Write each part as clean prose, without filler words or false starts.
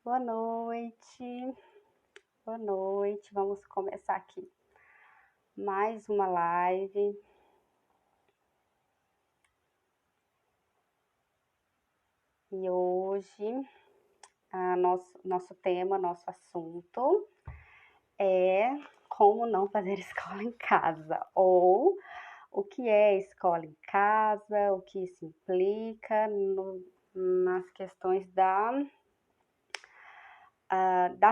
Boa noite, boa noite. Vamos começar aqui mais uma live. E hoje, nosso tema, nosso assunto é como não fazer escola em casa, ou o que é escola em casa, o que isso implica nas questões da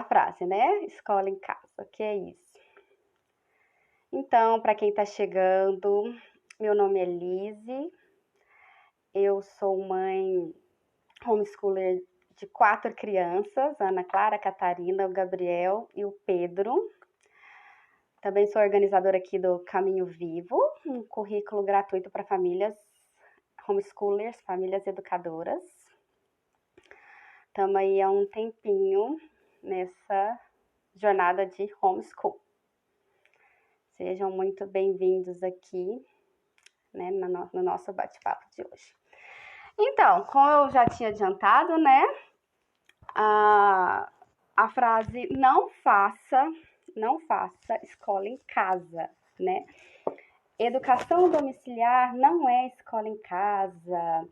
frase, né? Escola em casa, o que é isso? Então, para quem está chegando, meu nome é Lise, eu sou mãe homeschooler de 4 crianças, Ana Clara, a Catarina, o Gabriel e o Pedro. Também sou organizadora aqui do Caminho Vivo, um currículo gratuito para famílias homeschoolers, famílias educadoras. Estamos aí há um tempinho nessa jornada de homeschool. Sejam muito bem-vindos aqui, né, no nosso bate-papo de hoje. Então, como eu já tinha adiantado, né, a frase não faça escola em casa, né? Educação domiciliar não é escola em casa,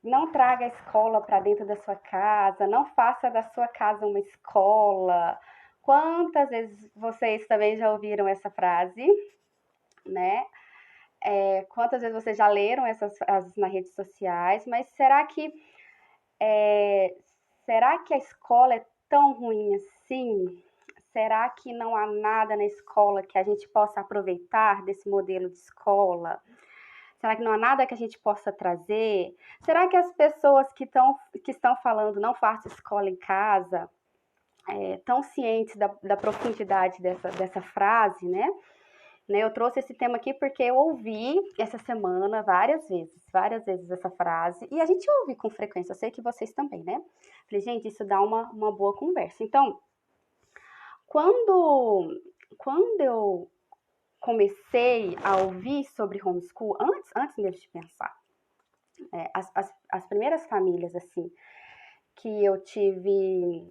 não traga a escola para dentro da sua casa, não faça da sua casa uma escola. Quantas vezes vocês também já ouviram essa frase, né? Quantas vezes vocês já leram essas frases nas redes sociais, mas será que a escola é tão ruim assim? Será que não há nada na escola que a gente possa aproveitar desse modelo de escola? Será que não há nada que a gente possa trazer? Será que as pessoas que estão falando não faça escola em casa estão cientes da profundidade dessa frase, né? Eu trouxe esse tema aqui porque eu ouvi essa semana várias vezes essa frase, e a gente ouve com frequência, eu sei que vocês também, né? Falei, gente, isso dá uma boa conversa. Então, quando eu comecei a ouvir sobre homeschool, antes mesmo de pensar, as primeiras famílias, assim, que eu tive...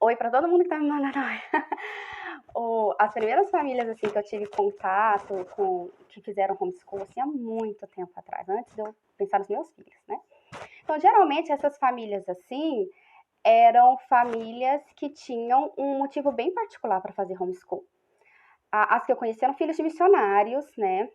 Oi para todo mundo que tá me mandando oi. As primeiras famílias, assim, que eu tive contato com, que fizeram homeschool, assim, há muito tempo atrás, antes de eu pensar nos meus filhos, né? Então, geralmente, essas famílias, assim, eram famílias que tinham um motivo bem particular para fazer homeschool. As que eu conheci eram filhos de missionários, né?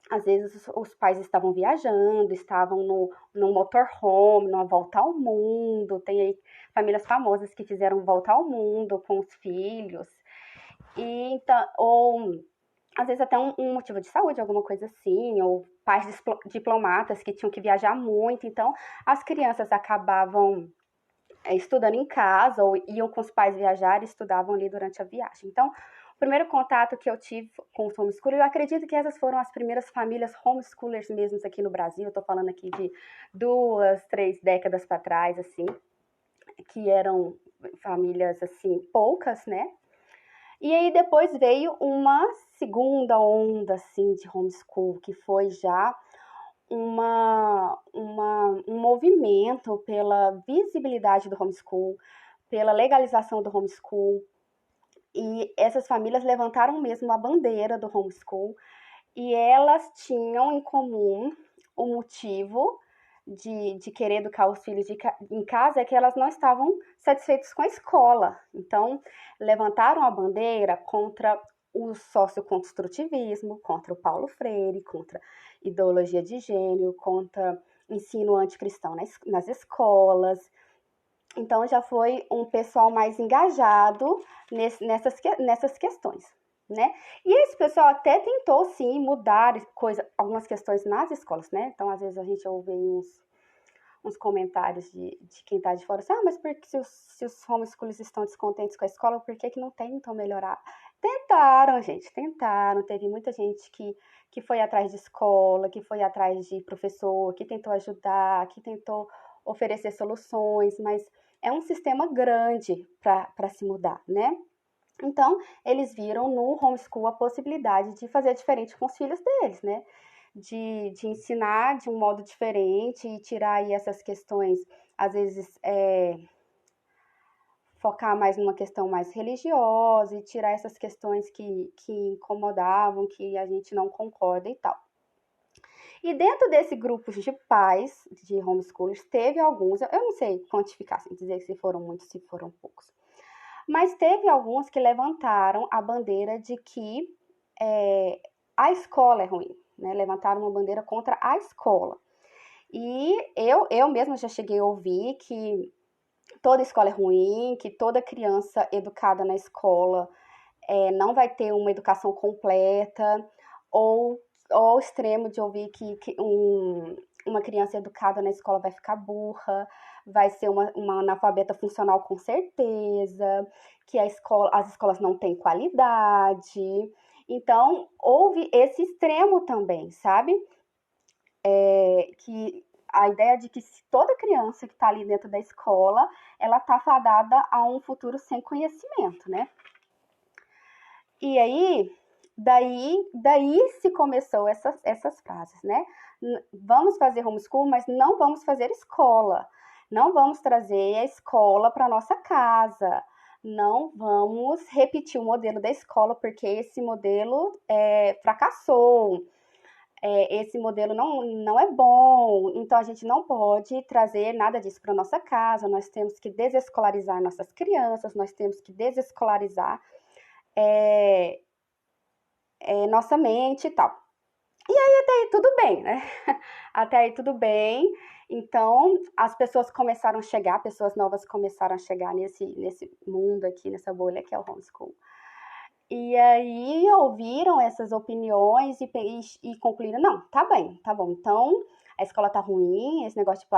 Às vezes os pais estavam viajando, estavam no motorhome, numa volta ao mundo. Tem aí famílias famosas que fizeram volta ao mundo com os filhos. E então, ou às vezes até um motivo de saúde, alguma coisa assim, ou pais diplomatas que tinham que viajar muito. Então, as crianças acabavam estudando em casa ou iam com os pais viajar e estudavam ali durante a viagem. Então, o primeiro contato que eu tive com os homeschoolers, eu acredito que essas foram as primeiras famílias homeschoolers mesmo aqui no Brasil. Eu tô falando aqui de 2, 3 décadas para trás, assim, que eram famílias, assim, poucas, né? E aí depois veio uma segunda onda, assim, de homeschool, que foi já um movimento pela visibilidade do homeschool, pela legalização do homeschool. E essas famílias levantaram mesmo a bandeira do homeschool, e elas tinham em comum o motivo de querer educar os filhos em casa, é que elas não estavam satisfeitas com a escola. Então, levantaram a bandeira contra o socioconstrutivismo, contra o Paulo Freire, contra ideologia de gênero, contra ensino anticristão nas escolas. Então, já foi um pessoal mais engajado nessas questões, né? E esse pessoal até tentou, sim, mudar algumas questões nas escolas, né? Então, às vezes, a gente ouve uns comentários de quem tá de fora, assim, mas porque se os homeschoolers estão descontentes com a escola, por que não tentam melhorar? Tentaram, gente, tentaram. Teve muita gente que foi atrás de escola, que foi atrás de professor, que tentou ajudar, que tentou oferecer soluções, mas é um sistema grande para se mudar, né? Então, eles viram no homeschool a possibilidade de fazer diferente com os filhos deles, né? De ensinar de um modo diferente e tirar aí essas questões, às vezes, focar mais numa questão mais religiosa e tirar essas questões que incomodavam, que a gente não concorda e tal. E dentro desse grupo de pais de homeschoolers, teve alguns, eu não sei quantificar, sem dizer se foram muitos, se foram poucos, mas teve alguns que levantaram a bandeira de que a escola é ruim, né? Levantaram uma bandeira contra a escola. E eu mesma já cheguei a ouvir que toda escola é ruim, que toda criança educada na escola não vai ter uma educação completa, ou ao extremo de ouvir que uma criança educada na escola vai ficar burra, vai ser uma analfabeta funcional com certeza, que as escolas não têm qualidade. Então, houve esse extremo também, sabe? Que a ideia de que toda criança que está ali dentro da escola, ela está fadada a um futuro sem conhecimento, né? E aí, daí se começou essas frases, né? Vamos fazer homeschool, mas não vamos fazer escola. Não vamos trazer a escola para nossa casa. Não vamos repetir o modelo da escola, porque esse modelo fracassou. Esse modelo não é bom, então a gente não pode trazer nada disso para nossa casa. Nós temos que desescolarizar nossas crianças, nós temos que desescolarizar nossa mente e tal. E aí até aí tudo bem, né? Até aí tudo bem. Então as pessoas começaram a chegar, pessoas novas começaram a chegar nesse mundo aqui, nessa bolha que é o homeschool. E aí ouviram essas opiniões e concluíram, não, tá bom, então a escola tá ruim, esse negócio de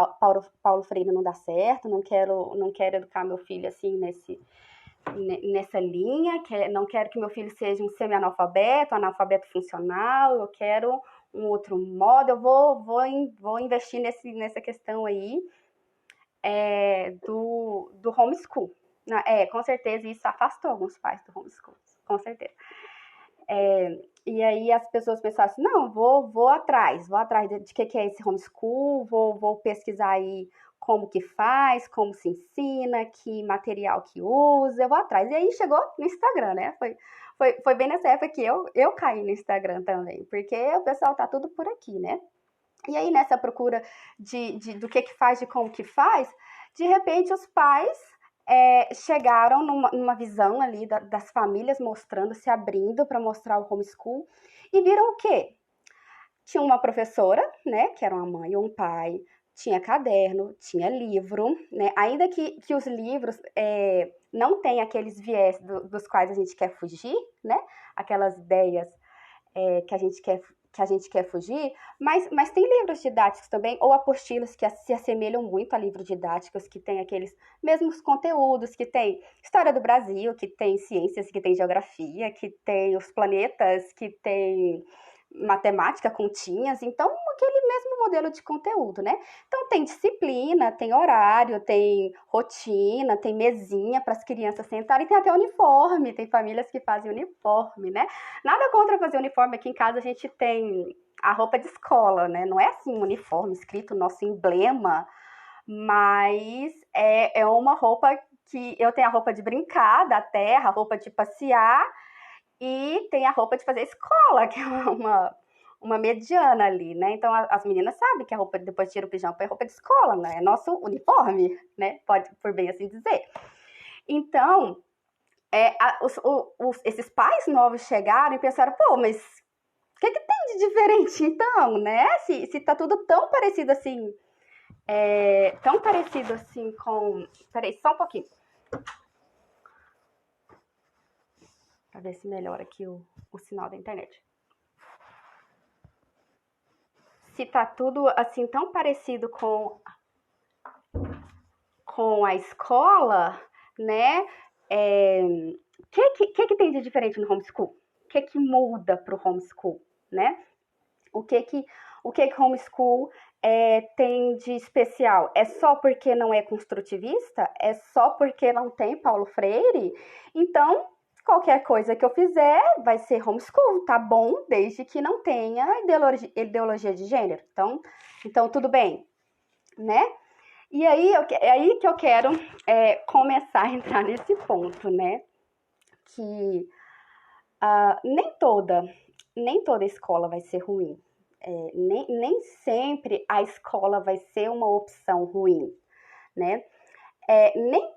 Paulo Freire não dá certo, não quero educar meu filho assim nessa linha, não quero que meu filho seja um semi-analfabeto, analfabeto funcional, eu quero um outro modo, eu vou investir nessa questão aí do homeschool. Com certeza isso afastou alguns pais do homeschool, com certeza. E aí as pessoas pensaram assim, não, vou atrás de que é esse homeschool, vou pesquisar aí como que faz, como se ensina, que material que usa, eu vou atrás. E aí chegou no Instagram, né? Foi bem nessa época que eu caí no Instagram também, porque o pessoal tá tudo por aqui, né? E aí nessa procura do que faz, de como que faz, de repente os pais chegaram numa visão ali das famílias mostrando, se abrindo para mostrar o homeschool, e viram o quê? Tinha uma professora, né, que era uma mãe e um pai, tinha caderno, tinha livro, né, ainda que os livros não tenham aqueles viés dos quais a gente quer fugir, né, aquelas ideias que a gente quer fugir, mas tem livros didáticos também, ou apostilas que se assemelham muito a livros didáticos, que tem aqueles mesmos conteúdos, que tem história do Brasil, que tem ciências, que tem geografia, que tem os planetas, que tem matemática, continhas, então aquele mesmo modelo de conteúdo, né? Então tem disciplina, tem horário, tem rotina, tem mesinha para as crianças sentarem, tem até uniforme, tem famílias que fazem uniforme, né? Nada contra fazer uniforme, aqui em casa a gente tem a roupa de escola, né? Não é assim um uniforme escrito nosso emblema, mas é uma roupa que eu tenho a roupa de brincar da terra, a roupa de passear, e tem a roupa de fazer escola, que é uma mediana ali, né? Então as meninas sabem que a roupa, depois tira o pijama, é roupa de escola, né? É nosso uniforme, né? Pode, por bem assim dizer. Então, esses pais novos chegaram e pensaram, pô, mas o que tem de diferente então, né? Se tá tudo tão parecido assim, com... Peraí, só um pouquinho. Pra ver se melhora aqui o sinal da internet. Se tá tudo assim tão parecido com a escola, né? O que tem de diferente no homeschool? O que muda pro homeschool, né? O que homeschool tem de especial? É só porque não é construtivista? É só porque não tem Paulo Freire? Então, qualquer coisa que eu fizer vai ser homeschool, tá bom? Desde que não tenha ideologia de gênero. Então tudo bem, né? E aí, é aí que eu quero começar a entrar nesse ponto, né? Que nem toda escola vai ser ruim. Nem sempre a escola vai ser uma opção ruim, né? Nem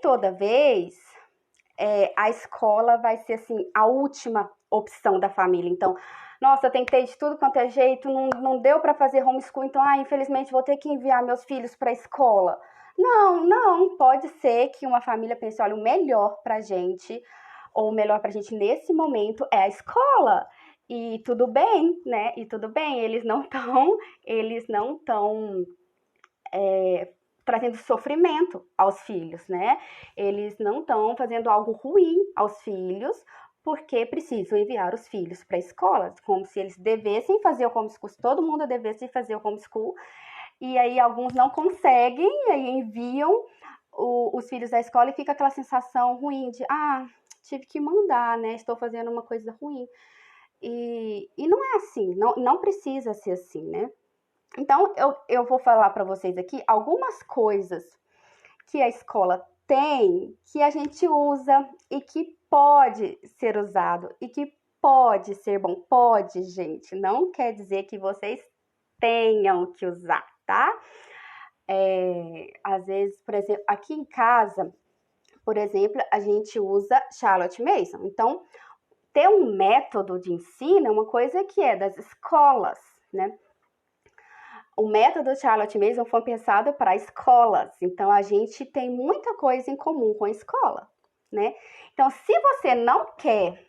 toda vez a escola vai ser assim a última opção da família. Então, nossa, eu tentei de tudo quanto é jeito, não deu para fazer homeschool, então, infelizmente vou ter que enviar meus filhos para a escola. Não, pode ser que uma família pense, olha, o melhor pra gente, ou o melhor pra gente nesse momento é a escola. E tudo bem, né? E tudo bem, eles não estão trazendo sofrimento aos filhos, né? Eles não estão fazendo algo ruim aos filhos, porque precisam enviar os filhos para a escola, como se eles devessem fazer o homeschool, se todo mundo devesse fazer o homeschool, e aí alguns não conseguem, e aí enviam os filhos à escola e fica aquela sensação ruim de, tive que mandar, né? Estou fazendo uma coisa ruim. E não é assim, não precisa ser assim, né? Então, eu vou falar para vocês aqui algumas coisas que a escola tem, que a gente usa e que pode ser usado e que pode ser bom. Pode, gente, não quer dizer que vocês tenham que usar, tá? Às vezes, por exemplo, aqui em casa, por exemplo, a gente usa Charlotte Mason. Então, ter um método de ensino é uma coisa que é das escolas, né? O método Charlotte Mason foi pensado para escolas, então a gente tem muita coisa em comum com a escola, né? Então, se você não quer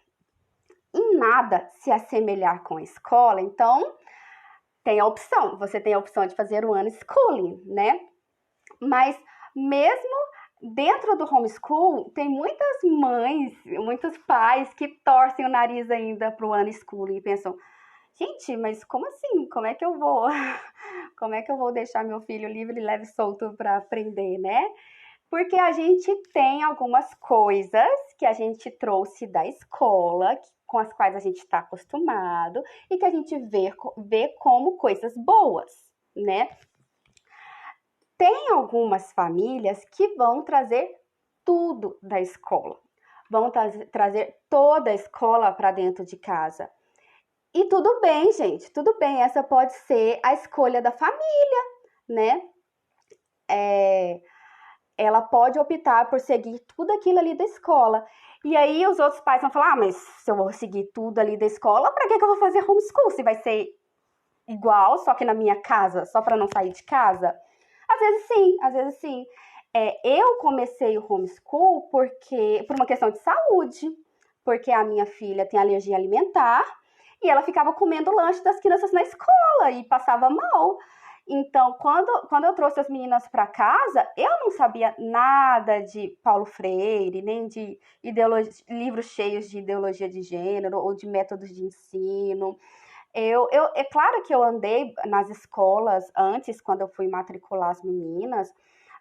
em nada se assemelhar com a escola, então tem a opção, você tem a opção de fazer o unschooling, né? Mas mesmo dentro do homeschool, tem muitas mães, muitos pais que torcem o nariz ainda para o unschooling e pensam, gente, mas como assim? Como é que eu vou deixar meu filho livre, leve e solto para aprender, né? Porque a gente tem algumas coisas que a gente trouxe da escola, com as quais a gente está acostumado e que a gente vê como coisas boas, né? Tem algumas famílias que vão trazer tudo da escola, vão trazer toda a escola para dentro de casa. E tudo bem, gente, tudo bem, essa pode ser a escolha da família, né? Ela pode optar por seguir tudo aquilo ali da escola. E aí os outros pais vão falar, mas se eu vou seguir tudo ali da escola, para que eu vou fazer homeschool? Se vai ser igual, só que na minha casa, só para não sair de casa? Às vezes sim, às vezes sim. Eu comecei o homeschool por uma questão de saúde, porque a minha filha tem alergia alimentar e ela ficava comendo o lanche das crianças na escola e passava mal. Então, quando eu trouxe as meninas para casa, eu não sabia nada de Paulo Freire, nem de livros cheios de ideologia de gênero ou de métodos de ensino. É claro que eu andei nas escolas antes, quando eu fui matricular as meninas,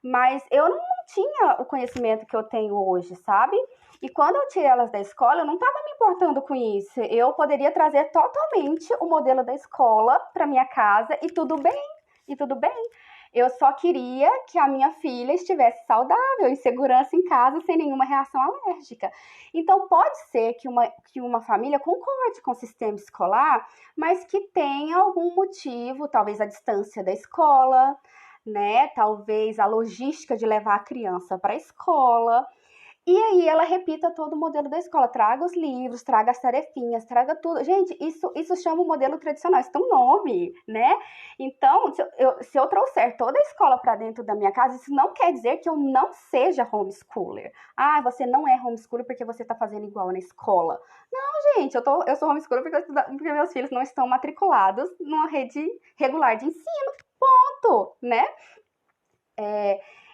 mas eu não tinha o conhecimento que eu tenho hoje, sabe? E quando eu tirei elas da escola, eu não estava me importando com isso. Eu poderia trazer totalmente o modelo da escola para minha casa e tudo bem, e tudo bem. Eu só queria que a minha filha estivesse saudável, em segurança em casa, sem nenhuma reação alérgica. Então, pode ser que uma família concorde com o sistema escolar, mas que tenha algum motivo, talvez a distância da escola, né? Talvez a logística de levar a criança para a escola. E aí ela repita todo o modelo da escola, traga os livros, traga as tarefinhas, traga tudo. Gente, isso chama o modelo tradicional, isso tem um nome, né? Então, se eu trouxer toda a escola para dentro da minha casa, isso não quer dizer que eu não seja homeschooler. Você não é homeschooler porque você está fazendo igual na escola. Não, gente, eu sou homeschooler porque meus filhos não estão matriculados numa rede regular de ensino, ponto, né?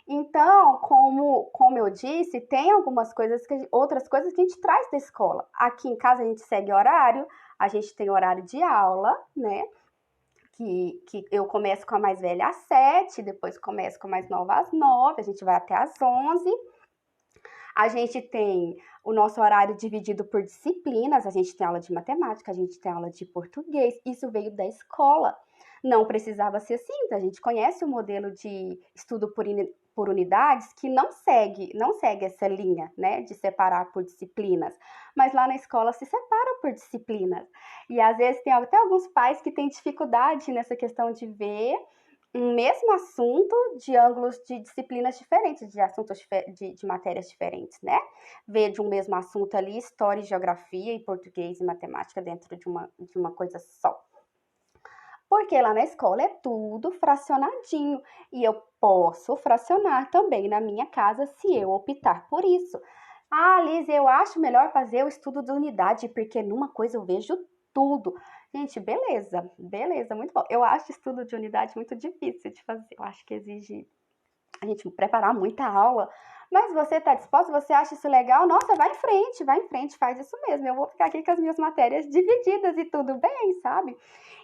Então, como eu disse, tem outras coisas que a gente traz da escola. Aqui em casa a gente segue horário, a gente tem horário de aula, né? Que eu começo com a mais velha às 7, depois começo com a mais nova às 9, a gente vai até às 11. A gente tem o nosso horário dividido por disciplinas, a gente tem aula de matemática, a gente tem aula de português, isso veio da escola. Não precisava ser assim, a gente conhece o modelo de estudo por unidades que não segue essa linha, né, de separar por disciplinas. Mas lá na escola se separa por disciplinas. E às vezes tem até alguns pais que têm dificuldade nessa questão de ver um mesmo assunto de ângulos de disciplinas diferentes, de assuntos de matérias diferentes, né? Ver de um mesmo assunto ali, história, geografia e português e matemática dentro de uma coisa só. Porque lá na escola é tudo fracionadinho e eu posso fracionar também na minha casa se eu optar por isso. Ah, Liz, eu acho melhor fazer o estudo de unidade, porque numa coisa eu vejo tudo. Gente, beleza, muito bom. Eu acho estudo de unidade muito difícil de fazer. Eu acho que exige a gente preparar muita aula. Mas você está disposto? Você acha isso legal? Nossa, vai em frente, faz isso mesmo. Eu vou ficar aqui com as minhas matérias divididas e tudo bem, sabe?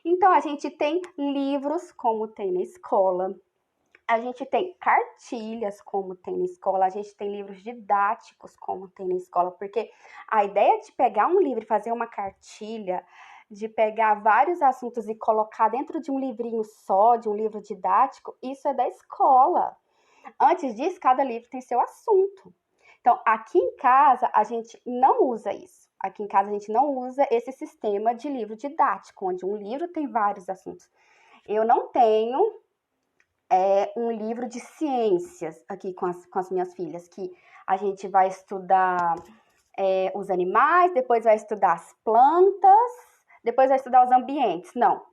Então, a gente tem livros, como tem na escola. A gente tem cartilhas, como tem na escola, a gente tem livros didáticos, como tem na escola, porque a ideia de pegar um livro e fazer uma cartilha, de pegar vários assuntos e colocar dentro de um livrinho só, de um livro didático, isso é da escola. Antes disso, cada livro tem seu assunto. Então, aqui em casa, a gente não usa isso. Aqui em casa, a gente não usa esse sistema de livro didático, onde um livro tem vários assuntos. Eu não tenho um livro de ciências aqui com as minhas filhas, que a gente vai estudar os animais, depois vai estudar as plantas, depois vai estudar os ambientes. Não.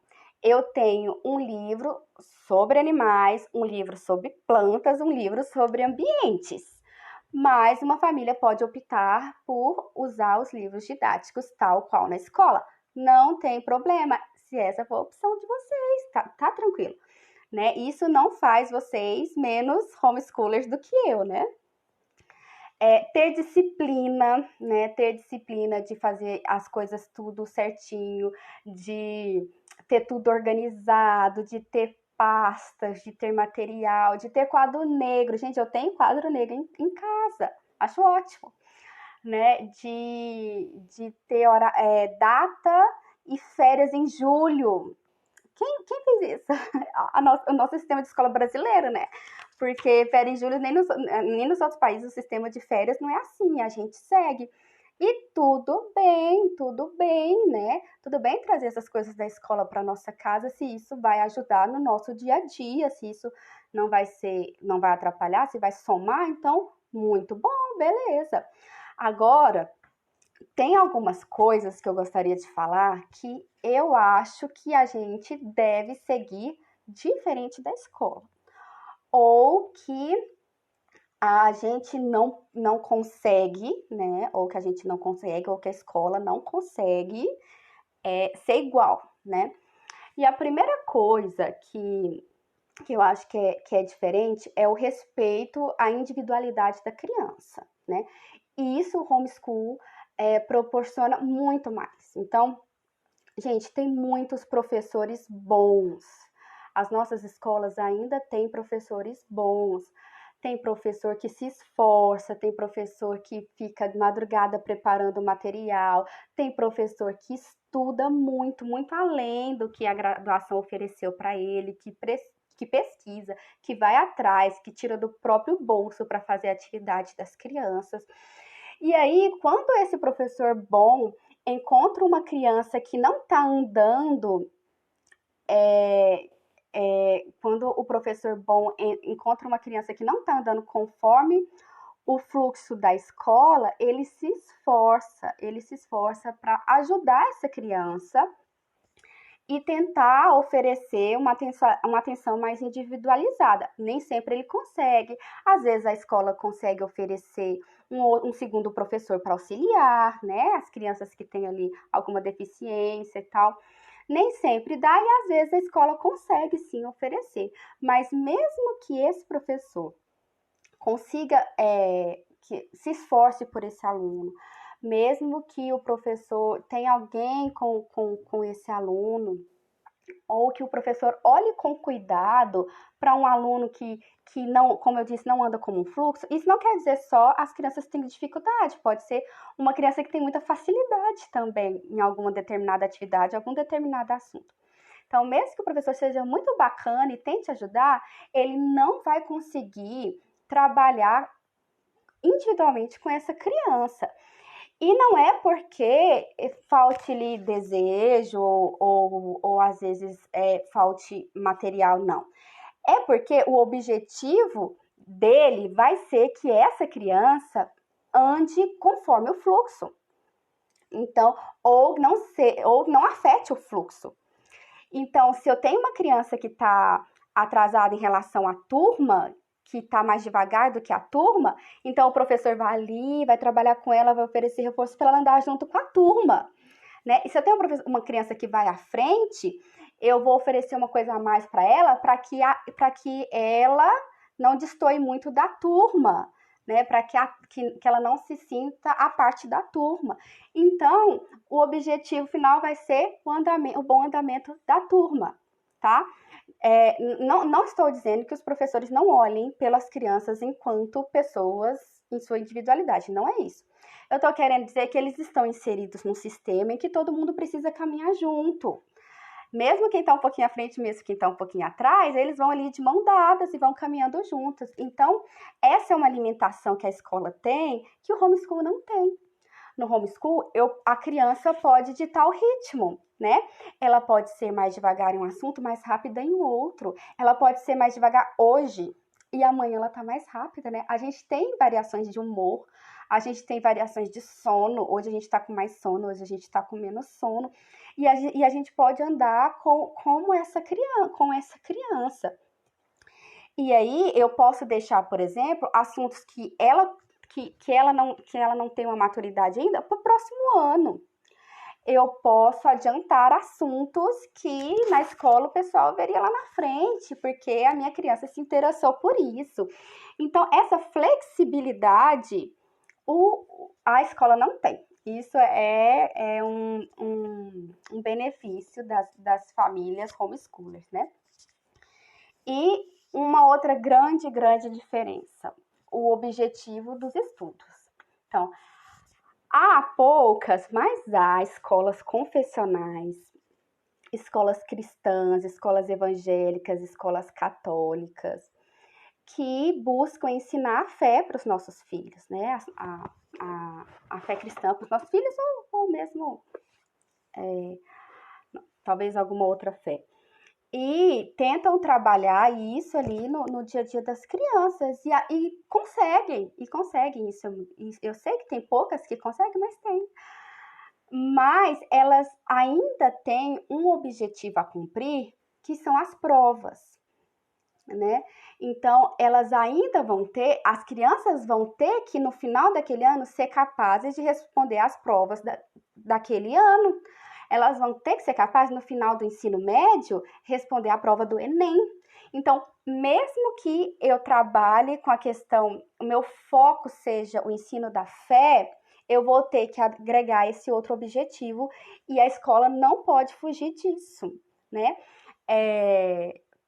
Eu tenho um livro sobre animais, um livro sobre plantas, um livro sobre ambientes. Mas uma família pode optar por usar os livros didáticos tal qual na escola. Não tem problema, se essa for a opção de vocês, tá tranquilo. Né? Isso não faz vocês menos homeschoolers do que eu, né? Ter disciplina, né? Ter disciplina de fazer as coisas tudo certinho, de ter tudo organizado, de ter pastas, de ter material, de ter quadro negro. Gente, eu tenho quadro negro em casa, acho ótimo, né? De ter data e férias em julho. Quem fez isso? O nosso sistema de escola brasileiro, né? Porque férias em julho, nem nos outros países o sistema de férias não é assim, a gente segue. E tudo bem, né? Tudo bem trazer essas coisas da escola para nossa casa, se isso vai ajudar no nosso dia a dia, se isso não vai atrapalhar, se vai somar, então, muito bom, beleza. Agora, tem algumas coisas que eu gostaria de falar que eu acho que a gente deve seguir diferente da escola. Ou que a gente não consegue, né? Ou que a gente não consegue, ou que a escola não consegue ser igual, né? E a primeira coisa que eu acho que é diferente é o respeito à individualidade da criança, né? E isso o homeschool proporciona muito mais. Então, gente, tem muitos professores bons. As nossas escolas ainda têm professores bons. Tem professor que se esforça, tem professor que fica de madrugada preparando material, tem professor que estuda muito, muito além do que a graduação ofereceu para ele, que pesquisa, que vai atrás, que tira do próprio bolso para fazer a atividade das crianças. E aí, quando esse professor bom encontra uma criança que não está andando, quando o professor bom encontra uma criança que não está andando conforme o fluxo da escola, ele se esforça para ajudar essa criança e tentar oferecer uma atenção mais individualizada. Nem sempre ele consegue, às vezes a escola consegue oferecer um segundo professor para auxiliar, né? As crianças que têm ali alguma deficiência e tal. Nem sempre dá e às vezes a escola consegue sim oferecer. Mas mesmo que esse professor consiga, que se esforce por esse aluno, mesmo que o professor tenha alguém com esse aluno, ou que o professor olhe com cuidado para um aluno que não, como eu disse, não anda como um fluxo. Isso não quer dizer só as crianças que têm dificuldade, pode ser uma criança que tem muita facilidade também em alguma determinada atividade, algum determinado assunto. Então, mesmo que o professor seja muito bacana e tente ajudar, ele não vai conseguir trabalhar individualmente com essa criança. E não é porque falte-lhe desejo ou às vezes falte material, não. É porque o objetivo dele vai ser que essa criança ande conforme o fluxo. Então, ou não afete o fluxo. Então, se eu tenho uma criança que está atrasada em relação à turma, que está mais devagar do que a turma, então o professor vai ali, vai trabalhar com ela, vai oferecer reforço para ela andar junto com a turma, né? E se eu tenho uma criança que vai à frente, eu vou oferecer uma coisa a mais para ela, para que ela não destoie muito da turma, né? Para que ela não se sinta a parte da turma. Então, o objetivo final vai ser o bom andamento da turma, tá? Não estou dizendo que os professores não olhem pelas crianças enquanto pessoas em sua individualidade, não é isso. Eu estou querendo dizer que eles estão inseridos num sistema em que todo mundo precisa caminhar junto. Mesmo quem está um pouquinho à frente, mesmo quem está um pouquinho atrás, eles vão ali de mão dadas e vão caminhando juntos. Então, essa é uma alimentação que a escola tem que o homeschool não tem. No homeschool, a criança pode ditar o ritmo, né? Ela pode ser mais devagar em um assunto, mais rápida em outro. Ela pode ser mais devagar hoje e amanhã ela tá mais rápida, né? A gente tem variações de humor, a gente tem variações de sono. Hoje a gente tá com mais sono, hoje a gente tá com menos sono. E a gente pode andar com essa criança. E aí eu posso deixar, por exemplo, assuntos que ela não tem uma maturidade ainda para o próximo ano. Eu posso adiantar assuntos que na escola o pessoal veria lá na frente, porque a minha criança se interessou por isso. Então, essa flexibilidade a escola não tem. Isso é um benefício das famílias homeschoolers, né? E uma outra grande diferença, o objetivo dos estudos. Então, há poucas, mas há escolas confessionais, escolas cristãs, escolas evangélicas, escolas católicas, que buscam ensinar a fé para os nossos filhos, né? A fé cristã para os nossos filhos ou mesmo talvez alguma outra fé. E tentam trabalhar isso ali no dia a dia das crianças e conseguem isso. Eu sei que tem poucas que conseguem, mas tem. Mas elas ainda têm um objetivo a cumprir, que são as provas, né? Então, elas ainda as crianças vão ter que no final daquele ano ser capazes de responder às provas daquele ano. Elas vão ter que ser capazes, no final do ensino médio, responder a prova do Enem. Então, mesmo que eu trabalhe com a questão, o meu foco seja o ensino da fé, eu vou ter que agregar esse outro objetivo e a escola não pode fugir disso, né?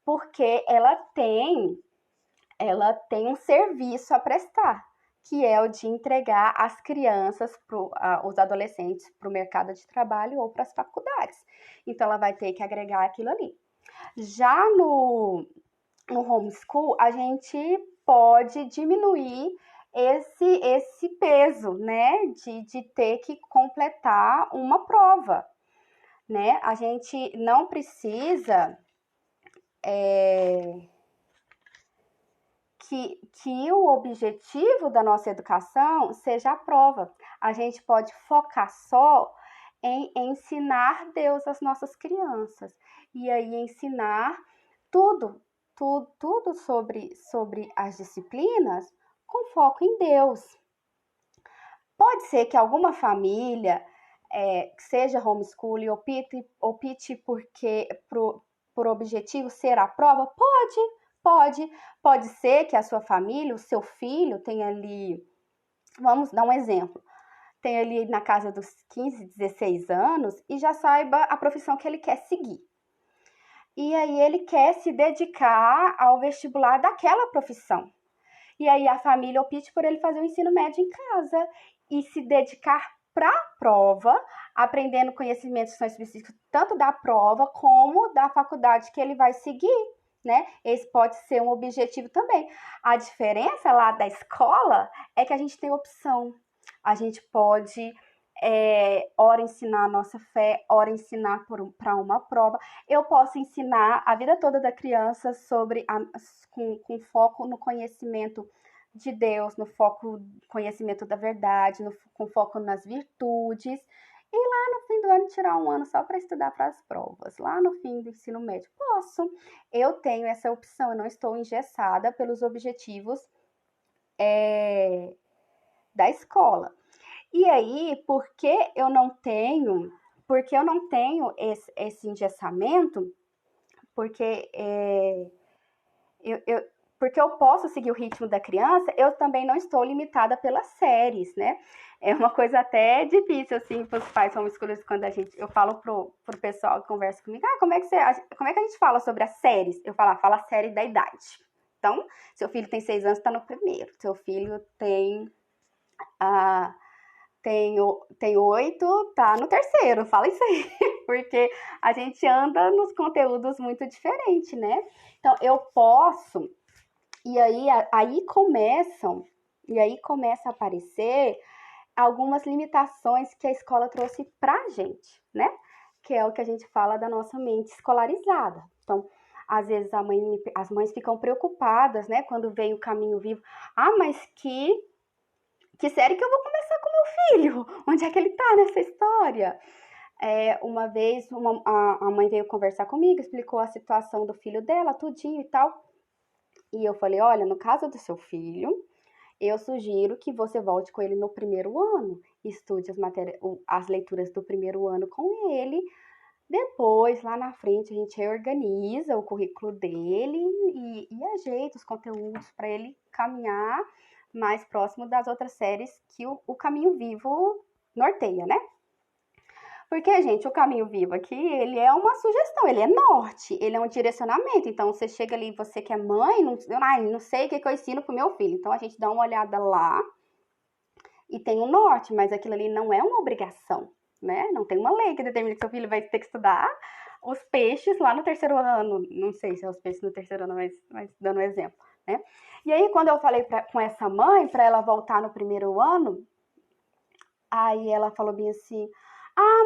Porque ela tem um serviço a prestar, que é o de entregar as crianças, os adolescentes, para o mercado de trabalho ou para as faculdades. Então, ela vai ter que agregar aquilo ali. Já no homeschool, a gente pode diminuir esse peso, né, de ter que completar uma prova, né? A gente não precisa que o objetivo da nossa educação seja a prova. A gente pode focar só em ensinar Deus às nossas crianças. E aí ensinar tudo sobre as disciplinas com foco em Deus. Pode ser que alguma família seja homeschooling, opte por objetivo ser a prova? Pode ser que a sua família, o seu filho tenha ali, vamos dar um exemplo, tenha ali na casa dos 15, 16 anos e já saiba a profissão que ele quer seguir. e aí ele quer se dedicar ao vestibular daquela profissão. E aí a família opte por ele fazer o ensino médio em casa e se dedicar para a prova, aprendendo conhecimentos que são específicos tanto da prova como da faculdade que ele vai seguir, né? Esse pode ser um objetivo também. A diferença lá da escola é que a gente tem opção. A gente pode ora ensinar a nossa fé, ora ensinar para uma prova. Eu posso ensinar a vida toda da criança com foco no conhecimento de Deus, no foco conhecimento da verdade, com foco nas virtudes. E lá no fim do ano tirar um ano só para estudar para as provas, lá no fim do ensino médio. Posso. Eu tenho essa opção, eu não estou engessada pelos objetivos da escola. E aí, porque eu não tenho esse engessamento, porque porque eu posso seguir o ritmo da criança, eu também não estou limitada pelas séries, né? É uma coisa até difícil, assim, para os pais homeschoolers, quando eu falo pro pessoal que conversa comigo, como é que a gente fala sobre as séries? Eu fala a série da idade. Então, seu filho tem 6 anos, está no primeiro. Seu filho tem 8, tá no terceiro, fala isso aí, porque a gente anda nos conteúdos muito diferentes, né? Então, eu posso, e aí começa a aparecer algumas limitações que a escola trouxe pra gente, né? Que é o que a gente fala da nossa mente escolarizada. Então, às vezes as mães ficam preocupadas, né, quando vem o Caminho Vivo. Mas que série que eu vou começar com meu filho? Onde é que ele tá nessa história? Uma vez a mãe veio conversar comigo, explicou a situação do filho dela, tudinho e tal. E eu falei, olha, no caso do seu filho, eu sugiro que você volte com ele no primeiro ano, estude as leituras do primeiro ano com ele. Depois, lá na frente, a gente reorganiza o currículo dele e ajeita os conteúdos para ele caminhar mais próximo das outras séries que o Caminho Vivo norteia, né? Porque, gente, o Caminho Vivo aqui, ele é uma sugestão, ele é norte, ele é um direcionamento. Então, você chega ali, você que é mãe, não sei o que eu ensino pro meu filho. Então, a gente dá uma olhada lá e tem um norte, mas aquilo ali não é uma obrigação, né? Não tem uma lei que determina que seu filho vai ter que estudar os peixes lá no terceiro ano. Não sei se é os peixes no terceiro ano, mas dando um exemplo, né? E aí, quando eu falei com essa mãe, para ela voltar no primeiro ano, aí ela falou bem assim,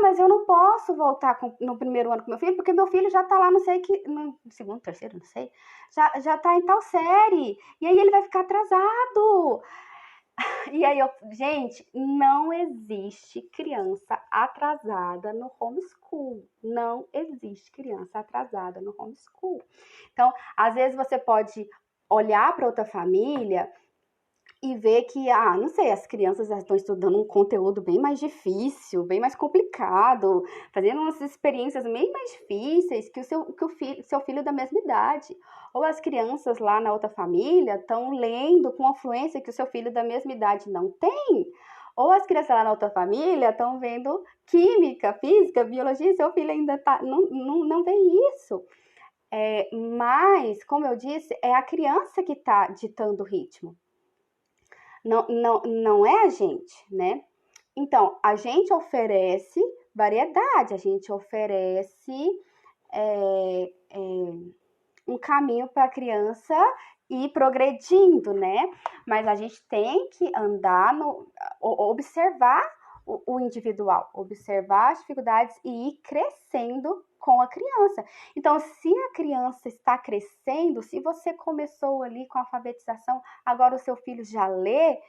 mas eu não posso voltar no primeiro ano com meu filho, porque meu filho já tá lá, não sei que, no segundo, terceiro, não sei, já tá em tal série, e aí ele vai ficar atrasado. E aí, gente, não existe criança atrasada no homeschool. Não existe criança atrasada no homeschool. Então, às vezes você pode olhar para outra família e ver que, não sei, as crianças estão estudando um conteúdo bem mais difícil, bem mais complicado, fazendo umas experiências bem mais difíceis que seu filho da mesma idade. Ou as crianças lá na outra família estão lendo com uma fluência que o seu filho da mesma idade não tem. Ou as crianças lá na outra família estão vendo química, física, biologia, e seu filho ainda não vê isso. Mas, como eu disse, é a criança que está ditando o ritmo. Não é a gente, né? Então, a gente oferece variedade, a gente oferece um caminho para a criança ir progredindo, né? Mas a gente tem que observar o individual, observar as dificuldades e ir crescendo com a criança. Então, se a criança está crescendo, se você começou ali com a alfabetização, agora o seu filho já lê,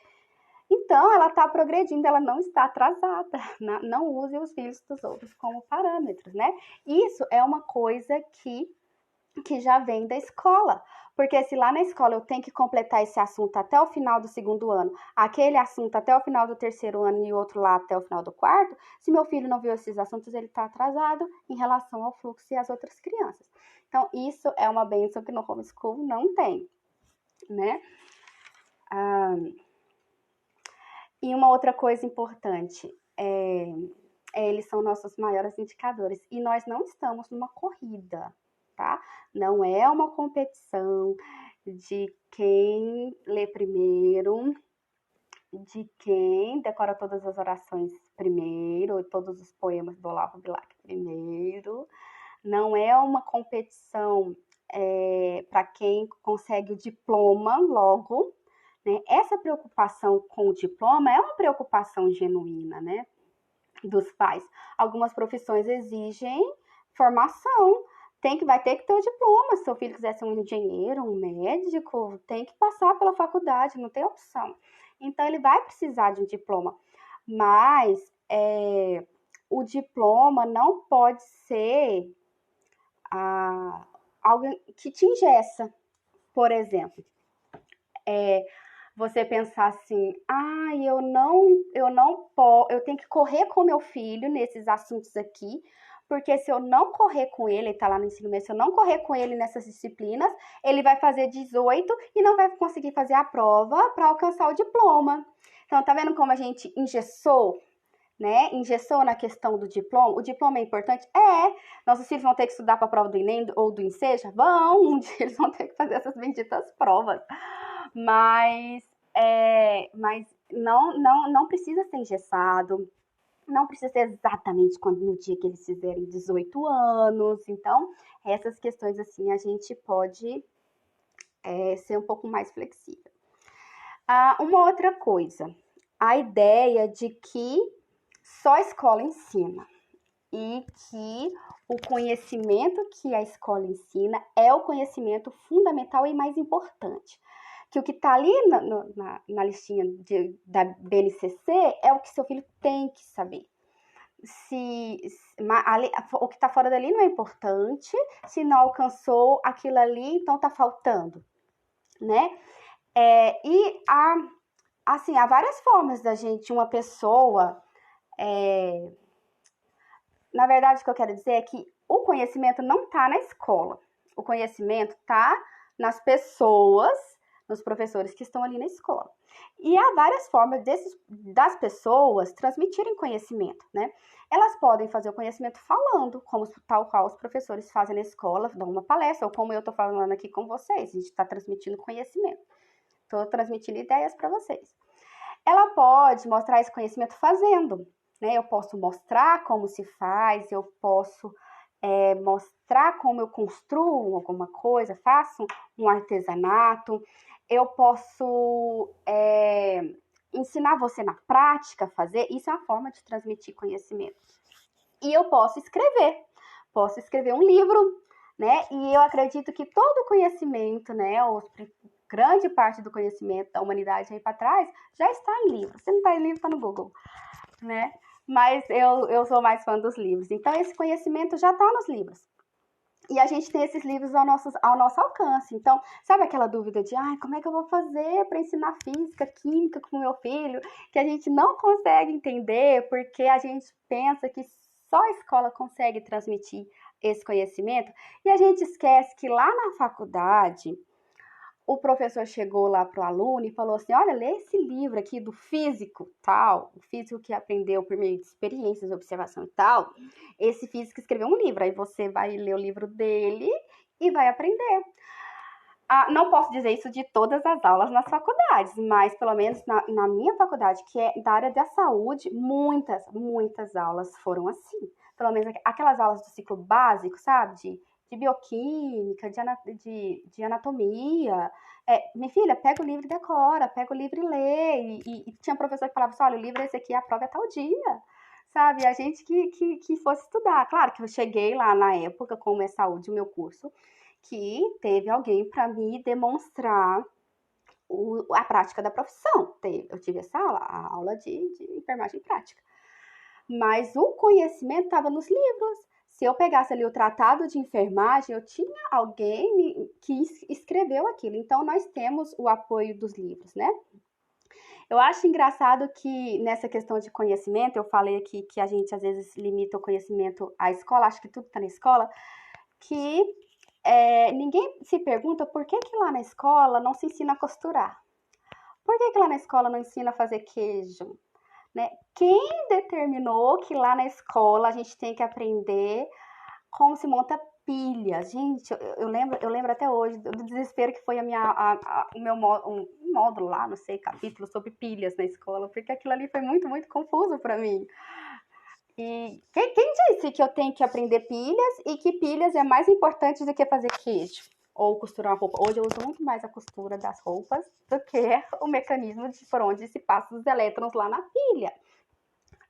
então ela está progredindo, ela não está atrasada. Não use os filhos dos outros como parâmetros, né? Isso é uma coisa que já vem da escola. Porque se lá na escola eu tenho que completar esse assunto até o final do segundo ano, aquele assunto até o final do terceiro ano e o outro lá até o final do quarto, se meu filho não viu esses assuntos, ele está atrasado em relação ao fluxo e às outras crianças. Então, isso é uma bênção que no homeschool não tem, né? E uma outra coisa importante, eles são nossos maiores indicadores. E nós não estamos numa corrida. tá? Não é uma competição de quem lê primeiro, de quem decora todas as orações primeiro, todos os poemas do Olavo Bilac primeiro. Não é uma competição para quem consegue o diploma logo, né? Essa preocupação com o diploma é uma preocupação genuína, né, dos pais. Algumas profissões exigem formação, vai ter que ter o diploma. Se seu filho quiser ser um engenheiro, um médico, tem que passar pela faculdade, não tem opção. Então, ele vai precisar de um diploma. Mas o diploma não pode ser algo que te engessa. Por exemplo, você pensar assim, eu tenho que correr com meu filho nesses assuntos aqui, porque se eu não correr com ele tá lá no ensino médio, se eu não correr com ele nessas disciplinas, ele vai fazer 18 e não vai conseguir fazer a prova para alcançar o diploma. Então, tá vendo como a gente engessou, né? Engessou na questão do diploma. O diploma é importante? Nossos filhos vão ter que estudar para a prova do Enem ou do Enseja? Um dia eles vão ter que fazer essas benditas provas. Mas não precisa ser engessado, não precisa ser exatamente no dia que eles fizerem 18 anos. Então, essas questões assim a gente pode ser um pouco mais flexível. Uma outra coisa, a ideia de que só a escola ensina e que o conhecimento que a escola ensina é o conhecimento fundamental e mais importante. Que o que está ali na listinha da BNCC é o que seu filho tem que saber. O que está fora dali não é importante, se não alcançou aquilo ali, então está faltando, né? Há várias formas da gente, uma pessoa... Na verdade, o que eu quero dizer é que o conhecimento não está na escola. O conhecimento está nas pessoas, nos professores que estão ali na escola. E há várias formas das pessoas transmitirem conhecimento, né? Elas podem fazer o conhecimento falando, tal qual os professores fazem na escola, dão uma palestra, ou como eu estou falando aqui com vocês, a gente está transmitindo conhecimento. Estou transmitindo ideias para vocês. Ela pode mostrar esse conhecimento fazendo, né? Eu posso mostrar como se faz, eu posso mostrar como eu construo alguma coisa, faço um artesanato, eu posso ensinar você na prática a fazer, isso é uma forma de transmitir conhecimento. E eu posso escrever um livro, né? E eu acredito que todo conhecimento, né, grande parte do conhecimento da humanidade aí para trás já está em livro. Se não está em livro, está no Google, né? Mas eu sou mais fã dos livros. Então, esse conhecimento já está nos livros. E a gente tem esses livros ao nosso alcance. Então, sabe aquela dúvida de como é que eu vou fazer para ensinar física, química com o meu filho? Que a gente não consegue entender porque a gente pensa que só a escola consegue transmitir esse conhecimento. E a gente esquece que lá na faculdade... O professor chegou lá para o aluno e falou assim, olha, lê esse livro aqui do físico tal, o físico que aprendeu por meio de experiências, observação e tal. Esse físico escreveu um livro, aí você vai ler o livro dele e vai aprender. Não posso dizer isso de todas as aulas nas faculdades, mas pelo menos na minha faculdade, que é da área da saúde, muitas aulas foram assim. Pelo menos aquelas aulas do ciclo básico, sabe, de bioquímica, de anatomia. Minha filha, pega o livro e decora, pega o livro e lê. E tinha professor que falava assim, olha, o livro é esse aqui, a prova é tal dia. Sabe, a gente que fosse estudar. Claro que eu cheguei lá na época, como é saúde, o meu curso, que teve alguém para me demonstrar a prática da profissão. Eu tive essa aula, a aula de enfermagem prática. Mas o conhecimento estava nos livros. Se eu pegasse ali o tratado de enfermagem, eu tinha alguém que escreveu aquilo. Então, nós temos o apoio dos livros, né? Eu acho engraçado que nessa questão de conhecimento, eu falei aqui que a gente às vezes limita o conhecimento à escola, acho que tudo está na escola, que ninguém se pergunta por que lá na escola não se ensina a costurar. Por que lá na escola não ensina a fazer queijo? Né? Quem determinou que lá na escola a gente tem que aprender como se monta pilha. Gente, eu lembro até hoje do desespero que foi o meu um módulo lá, não sei, capítulo sobre pilhas na escola, porque aquilo ali foi muito, muito confuso para mim. E quem disse que eu tenho que aprender pilhas e que pilhas é mais importante do que fazer queijo ou costurar uma roupa? Hoje eu uso muito mais a costura das roupas do que o mecanismo por onde se passa os elétrons lá na pilha,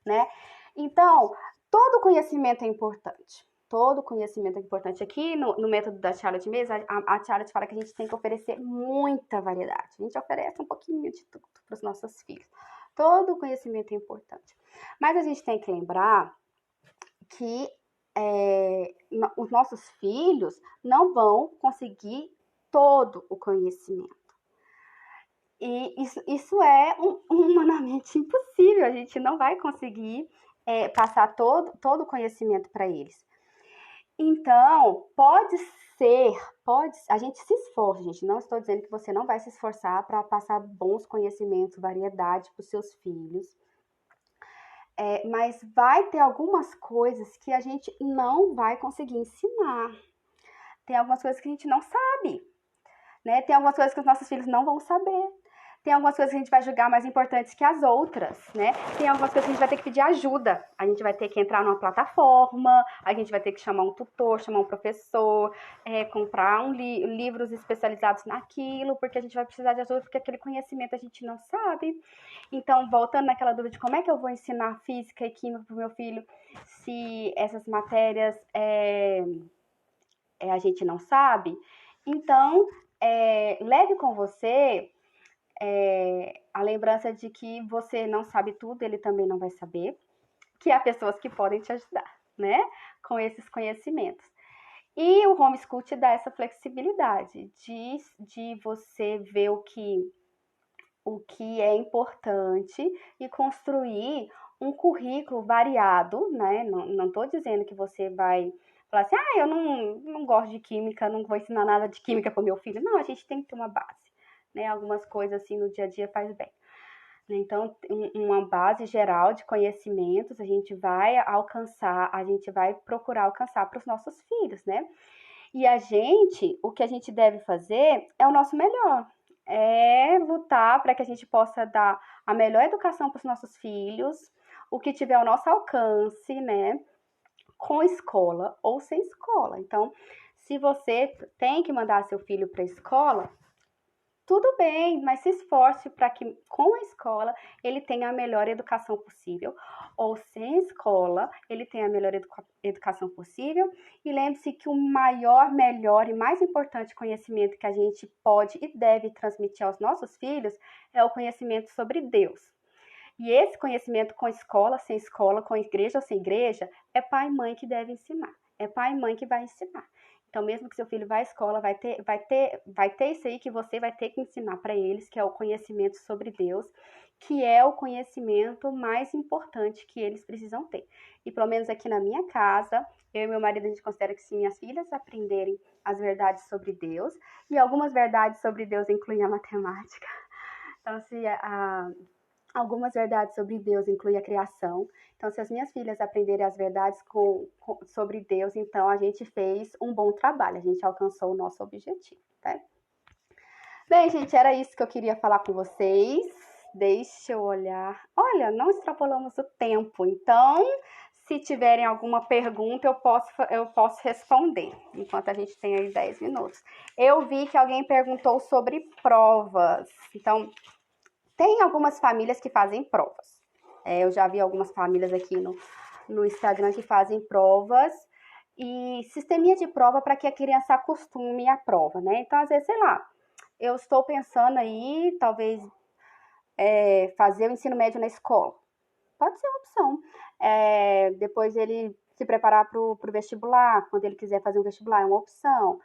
né? Então, todo conhecimento é importante. Todo conhecimento é importante. Aqui no método da Charlotte mesmo, a Charlotte fala que a gente tem que oferecer muita variedade. A gente oferece um pouquinho de tudo para os nossos filhos. Todo conhecimento é importante. Mas a gente tem que lembrar que os nossos filhos não vão conseguir todo o conhecimento. E isso é humanamente impossível. A gente não vai conseguir passar todo o conhecimento para eles. Então, a gente se esforça, gente. Não estou dizendo que você não vai se esforçar para passar bons conhecimentos, variedade para os seus filhos. Mas vai ter algumas coisas que a gente não vai conseguir ensinar. Tem algumas coisas que a gente não sabe, né? Tem algumas coisas que os nossos filhos não vão saber. Tem algumas coisas que a gente vai julgar mais importantes que as outras, né? Tem algumas coisas que a gente vai ter que pedir ajuda. A gente vai ter que entrar numa plataforma, a gente vai ter que chamar um tutor, chamar um professor, comprar livros especializados naquilo, porque a gente vai precisar de ajuda, porque aquele conhecimento a gente não sabe. Então, voltando naquela dúvida de como é que eu vou ensinar física e química para o meu filho se essas matérias a gente não sabe, então leve com você a lembrança de que você não sabe tudo, ele também não vai saber, que há pessoas que podem te ajudar, né, com esses conhecimentos. E o homeschool te dá essa flexibilidade de você ver o que é importante e construir um currículo variado, né? Não estou dizendo que você vai falar assim, eu não gosto de química, não vou ensinar nada de química para o meu filho. Não, a gente tem que ter uma base, né? Algumas coisas assim no dia a dia faz bem. Então, uma base geral de conhecimentos a gente vai procurar alcançar para os nossos filhos, né? E o que a gente deve fazer é o nosso melhor. É lutar para que a gente possa dar a melhor educação para os nossos filhos, o que tiver ao nosso alcance, né? Com escola ou sem escola. Então, se você tem que mandar seu filho para a escola, tudo bem, mas se esforce para que com a escola ele tenha a melhor educação possível, ou sem escola ele tenha a melhor educação possível. E lembre-se que o maior, melhor e mais importante conhecimento que a gente pode e deve transmitir aos nossos filhos é o conhecimento sobre Deus. E esse conhecimento com escola, com igreja ou sem igreja, é pai e mãe que devem ensinar. É pai e mãe que vai ensinar. Então, mesmo que seu filho vá à escola, vai ter isso aí que você vai ter que ensinar para eles, que é o conhecimento sobre Deus, que é o conhecimento mais importante que eles precisam ter. E pelo menos aqui na minha casa, eu e meu marido, a gente considera que se minhas filhas aprenderem as verdades sobre Deus, e algumas verdades sobre Deus incluem a matemática. Então, algumas verdades sobre Deus incluem a criação. Então, se as minhas filhas aprenderem as verdades sobre Deus, então a gente fez um bom trabalho, a gente alcançou o nosso objetivo, tá? Bem, gente, era isso que eu queria falar com vocês. Deixa eu olhar. Olha, não extrapolamos o tempo, então, se tiverem alguma pergunta, eu posso responder, enquanto a gente tem aí 10 minutos. Eu vi que alguém perguntou sobre provas, então... Tem algumas famílias que fazem provas. Eu já vi algumas famílias aqui no Instagram que fazem provas e sisteminha de prova para que a criança acostume à prova, né? Então, às vezes, sei lá, eu estou pensando aí, talvez, fazer o ensino médio na escola. Pode ser uma opção. Depois ele se preparar para o vestibular, quando ele quiser fazer um vestibular, é uma opção.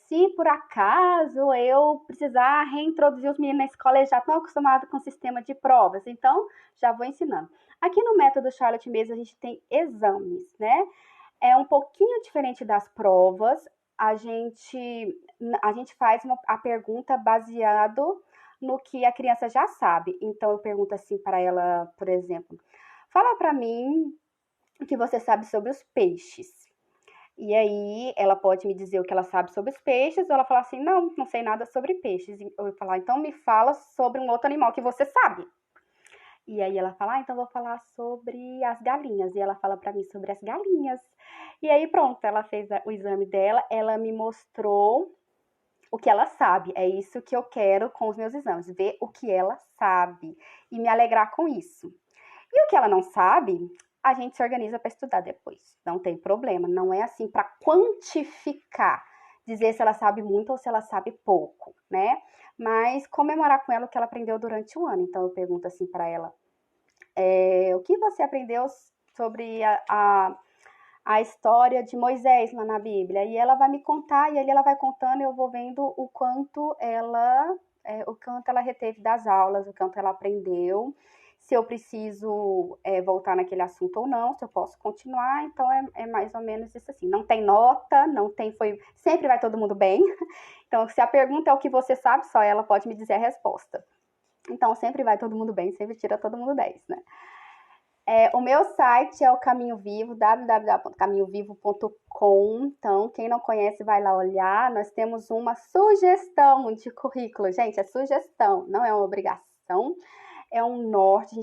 Se por acaso eu precisar reintroduzir os meninos na escola, eles já estão acostumados com o sistema de provas, então já vou ensinando. Aqui no método Charlotte mesmo a gente tem exames, né? É um pouquinho diferente das provas, a gente faz a pergunta baseado no que a criança já sabe. Então eu pergunto assim para ela, por exemplo, fala para mim o que você sabe sobre os peixes. E aí ela pode me dizer o que ela sabe sobre os peixes, ou ela falar assim, não, não sei nada sobre peixes. E eu vou falar, então me fala sobre um outro animal que você sabe. E aí ela fala, então vou falar sobre as galinhas. E ela fala para mim sobre as galinhas. E aí pronto, ela fez o exame dela, ela me mostrou o que ela sabe. É isso que eu quero com os meus exames, ver o que ela sabe e me alegrar com isso. E o que ela não sabe, a gente se organiza para estudar depois. Não tem problema. Não é assim para quantificar, dizer se ela sabe muito ou se ela sabe pouco, né? Mas comemorar com ela o que ela aprendeu durante o ano. Então eu pergunto assim para ela: o que você aprendeu sobre a história de Moisés lá na Bíblia? E ela vai me contar, e ali ela vai contando, e eu vou vendo o quanto ela reteve das aulas, o quanto ela aprendeu, se eu preciso voltar naquele assunto ou não, se eu posso continuar. Então é mais ou menos isso assim. Não tem nota, não tem, sempre vai todo mundo bem. Então, se a pergunta é o que você sabe, só ela pode me dizer a resposta. Então, sempre vai todo mundo bem, sempre tira todo mundo 10, né? O meu site é o Caminho Vivo, www.caminhovivo.com. Então, quem não conhece, vai lá olhar. Nós temos uma sugestão de currículo. Gente, é sugestão, não é uma obrigação. É um norte.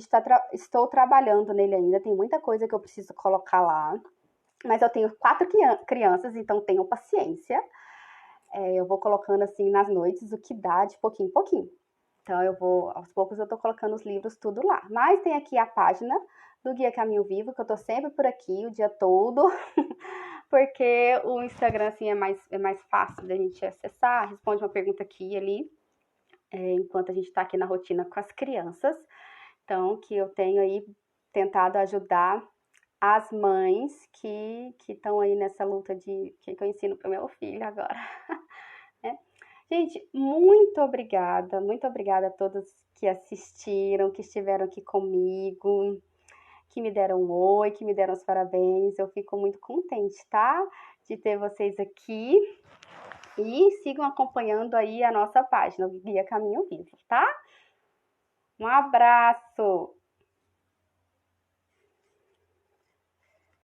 Estou trabalhando nele ainda. Tem muita coisa que eu preciso colocar lá. Mas eu tenho 4 crianças, então tenham paciência. Eu vou colocando assim nas noites o que dá de pouquinho em pouquinho. Então, aos poucos eu tô colocando os livros tudo lá. Mas tem aqui a página do Guia Caminho Vivo, que eu tô sempre por aqui o dia todo, porque o Instagram, assim, é mais fácil da gente acessar, responde uma pergunta aqui e ali, enquanto a gente tá aqui na rotina com as crianças. Então, que eu tenho aí tentado ajudar as mães que estão aí nessa luta de que eu ensino para o meu filho agora. Né? Gente, muito obrigada a todos que assistiram, que estiveram aqui comigo, que me deram um oi, que me deram os parabéns. Eu fico muito contente, tá? De ter vocês aqui. E sigam acompanhando aí a nossa página, o Guia Caminho Vivo, tá? Um abraço!